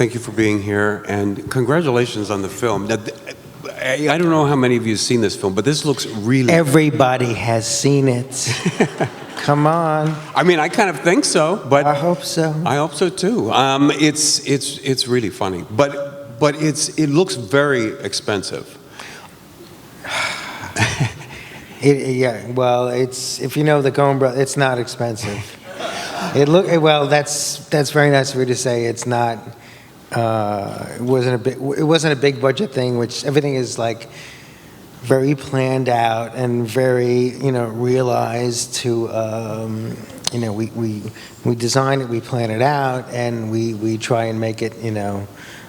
Thank you for being here, and congratulations on the film. Now, I don't know how many of you have seen this film, but this looks really... Everybody has seen it. Come on. I mean, I kind of think so, but... I hope so. I hope so, too. It's really funny, but it looks very expensive. Yeah, well, it's, if you know the Coen Brothers, it's not expensive. Well, that's very nice of you to say. It's not. It wasn't a big budget thing, which everything is like very planned out and very realized to. We design it, we plan it out, and we try and make it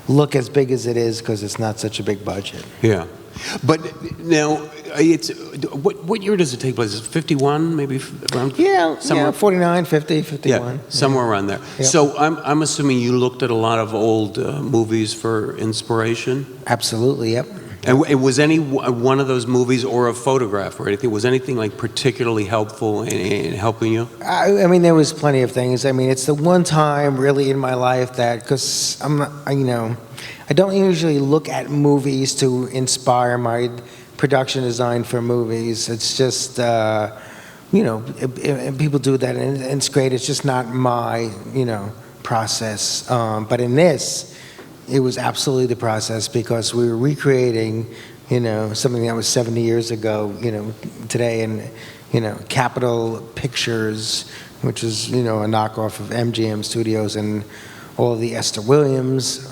look as big as it is because it's not such a big budget. Yeah. But now, what year does it take place? Is it 51, maybe around? Yeah, 49, 50, 51. Yeah, somewhere around there. Yep. So I'm assuming you looked at a lot of old movies for inspiration? Absolutely, yep. And was any one of those movies or a photograph or anything, was anything like particularly helpful in helping you? I mean, there was plenty of things. I mean, it's the one time really in my life that, because I'm not, I don't usually look at movies to inspire my production design for movies. It's just, people do that and it's great. It's just not my, process. But in this, it was absolutely the process because we were recreating, something that was 70 years ago, today, and, Capitol Pictures, which is, a knockoff of MGM Studios, and all of the Esther Williams,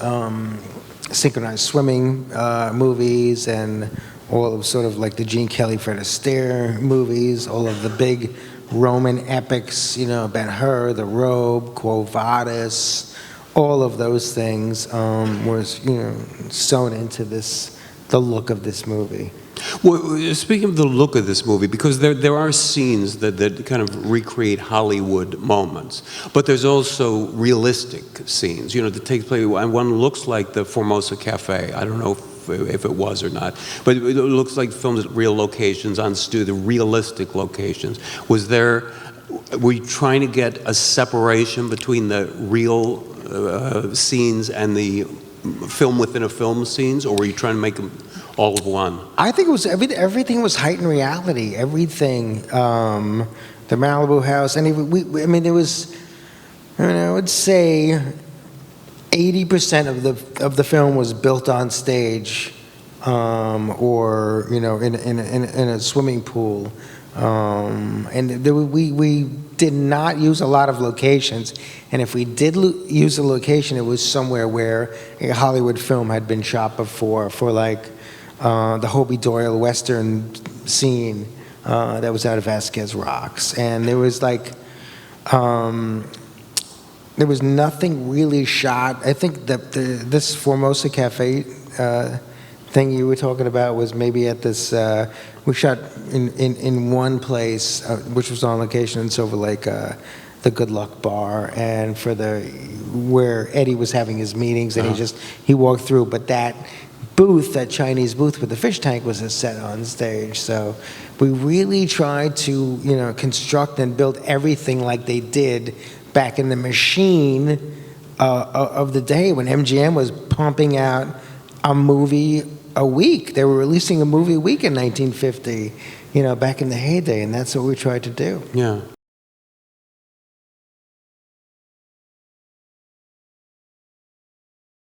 synchronized swimming movies, and all of sort of like the Gene Kelly, Fred Astaire movies, all of the big Roman epics, Ben-Hur, The Robe, Quo Vadis, all of those things were, sewn into the look of this movie. Well, speaking of the look of this movie, because there are scenes that kind of recreate Hollywood moments, but there's also realistic scenes, that take place. One looks like the Formosa Cafe. I don't know if it was or not, but it looks like filmed at real locations on the realistic locations. Were you trying to get a separation between the real scenes and the film within a film scenes, or were you trying to make them all of one? I think it was everything was heightened reality. Everything, the Malibu house, and I mean, there was, I would say, 80% of the film was built on stage, or in a swimming pool, and we did not use a lot of locations. And if we did use a location, it was somewhere where a Hollywood film had been shot before, for like the Hobie Doyle Western scene that was out of Vasquez Rocks, and there was like. There was nothing really shot. I think that this Formosa Cafe thing you were talking about was maybe at this. We shot in one place, which was on location in Silver Lake, the Good Luck Bar, and for where Eddie was having his meetings, and he walked through. But that booth, that Chinese booth with the fish tank, was a set on stage. So we really tried to construct and build everything like they did back in the machine of the day when MGM was pumping out a movie a week. They were releasing a movie a week in 1950, back in the heyday, and that's what we tried to do. Yeah.